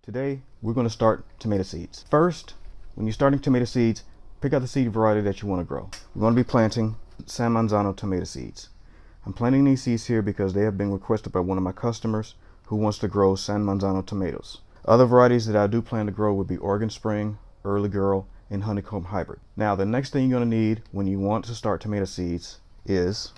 Today, we're going to start tomato seeds. First, when you're starting tomato seeds, pick out the seed variety that you want to grow. We're going to be planting San Marzano tomato seeds. I'm planting these seeds here because they have been requested by one of my customers who wants to grow San Marzano tomatoes. Other varieties that I do plan to grow would be Oregon Spring, Early Girl, and Honeycomb Hybrid. Now, the next thing you're going to need when you want to start tomato seeds is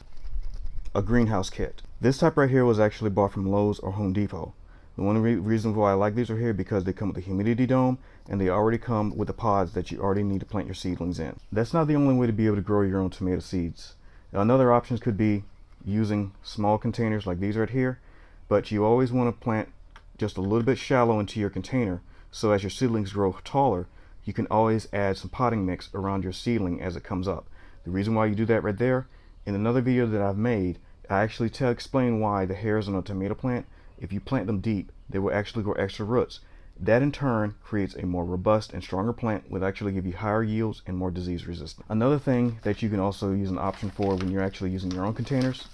a greenhouse kit. This type right here was actually bought from Lowe's or Home Depot. The one reason why I like these are here because they come with a humidity dome and they already come with the pods that you already need to plant your seedlings in. That's not the only way to be able to grow your own tomato seeds. Another option could be using small containers like these right here, but you always want to plant just a little bit shallow into your container, so as your seedlings grow taller, you can always add some potting mix around your seedling as it comes up. The reason why you do that right there, in another video that I've made, I actually explain why the hairs on a tomato plant, if you plant them deep, they will actually grow extra roots. That in turn creates a more robust and stronger plant, will actually give you higher yields and more disease resistance. Another thing that you can also use an option for when you're actually using your own containers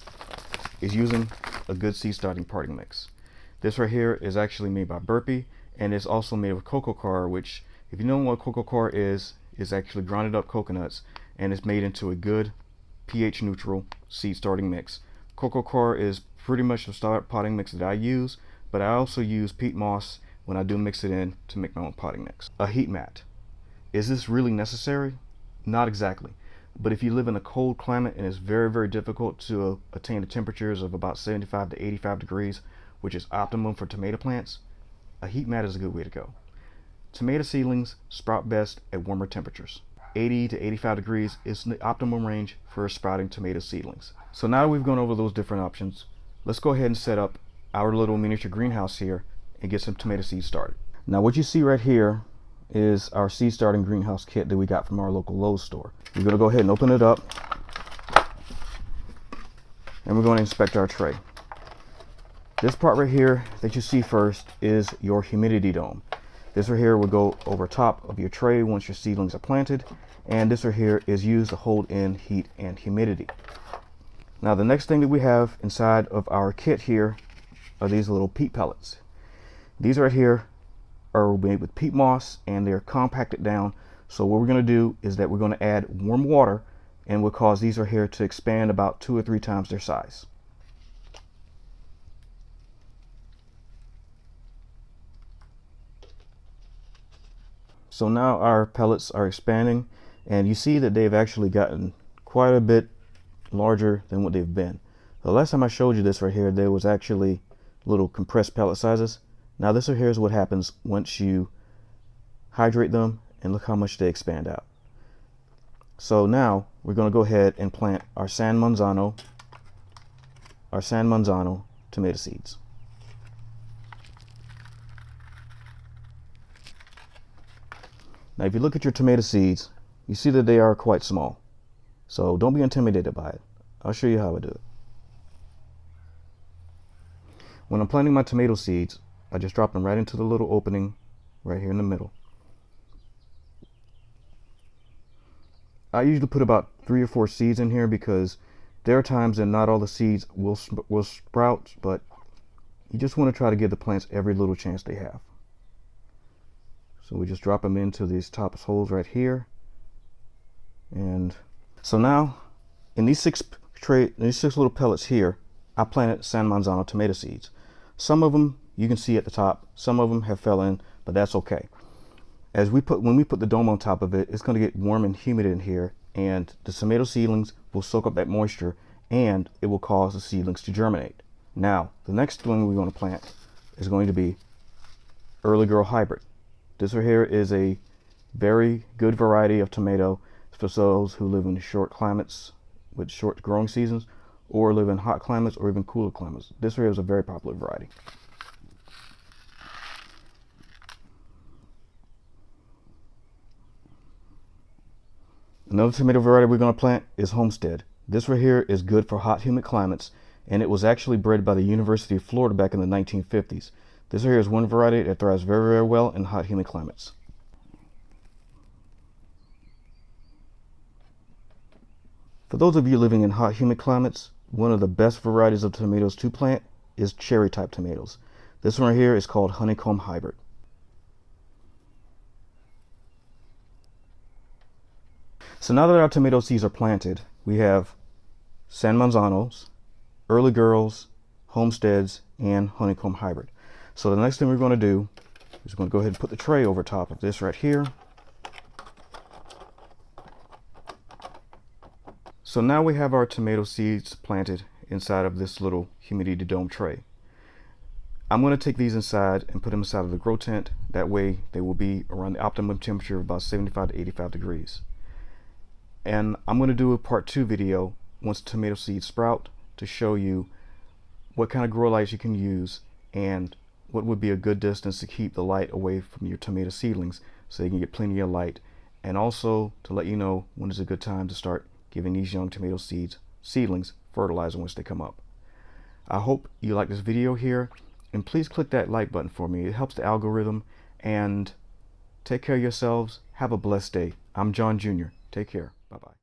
is using a good seed starting potting mix. This right here is actually made by Burpee, and it's also made with cocoa coir, which, if you know what cocoa coir is actually grounded up coconuts, and it's made into a good pH neutral seed starting mix. Cocoa coir is pretty much the start potting mix that I use, but I also use peat moss when I do mix it in to make my own potting mix. A heat mat. Is this really necessary? Not exactly. But if you live in a cold climate and it's very, very difficult to attain the temperatures of about 75 to 85 degrees, which is optimum for tomato plants, a heat mat is a good way to go. Tomato seedlings sprout best at warmer temperatures. 80 to 85 degrees is the optimum range for sprouting tomato seedlings. So now that we've gone over those different options, let's go ahead and set up our little miniature greenhouse here and get some tomato seeds started. Now what you see right here is our seed starting greenhouse kit that we got from our local Lowe's store. We're going to go ahead and open it up, and we're going to inspect our tray. This part right here that you see first is your humidity dome. This right here will go over top of your tray once your seedlings are planted, and this right here is used to hold in heat and humidity. Now the next thing that we have inside of our kit here are these little peat pellets. These right here are made with peat moss and they're compacted down. So what we're going to do is that we're going to add warm water, and will cause these right here to expand about 2 or 3 times their size. So now our pellets are expanding, and you see that they've actually gotten quite a bit larger than what they've been. The last time I showed you this right here, there was actually little compressed pellet sizes. Now this right here is what happens once you hydrate them, and look how much they expand out. So now we're going to go ahead and plant our San Marzano tomato seeds. Now if you look at your tomato seeds, you see that they are quite small. So don't be intimidated by it. I'll show you how I do it. When I'm planting my tomato seeds, I just drop them right into the little opening right here in the middle. I usually put about 3 or 4 seeds in here because there are times that not all the seeds will sprout, but you just want to try to give the plants every little chance they have. So we just drop them into these top holes right here. And so now in these 6 little pellets here, I planted San Marzano tomato seeds. Some of them you can see at the top, some of them have fell in, but that's okay. When we put the dome on top of it, it's going to get warm and humid in here, and the tomato seedlings will soak up that moisture, and it will cause the seedlings to germinate. Now, the next thing we're going to plant is going to be Early Girl Hybrid. This right here is a very good variety of tomato for those who live in short climates with short growing seasons, or live in hot climates or even cooler climates. This right here is a very popular variety. Another tomato variety we're going to plant is Homestead. This right here is good for hot, humid climates, and it was actually bred by the University of Florida back in the 1950s. This right here is one variety that thrives very, very well in hot, humid climates. For those of you living in hot, humid climates, one of the best varieties of tomatoes to plant is cherry type tomatoes. This one right here is called Honeycomb Hybrid. So now that our tomato seeds are planted, we have San Manzanos, Early Girls, Homesteads, and Honeycomb Hybrid. So the next thing we're going to do is we're going to go ahead and put the tray over top of this right here. So now we have our tomato seeds planted inside of this little humidity dome tray. I'm going to take these inside and put them inside of the grow tent. That way they will be around the optimum temperature of about 75 to 85 degrees. And I'm going to do a part 2 video once the tomato seeds sprout to show you what kind of grow lights you can use and what would be a good distance to keep the light away from your tomato seedlings so they can get plenty of light, and also to let you know when is a good time to start giving these young tomato seedlings fertilizer once they come up. I hope you like this video here, and please click that like button for me. It helps the algorithm. And take care of yourselves. Have a blessed day. I'm John Jr. Take care. Bye-bye.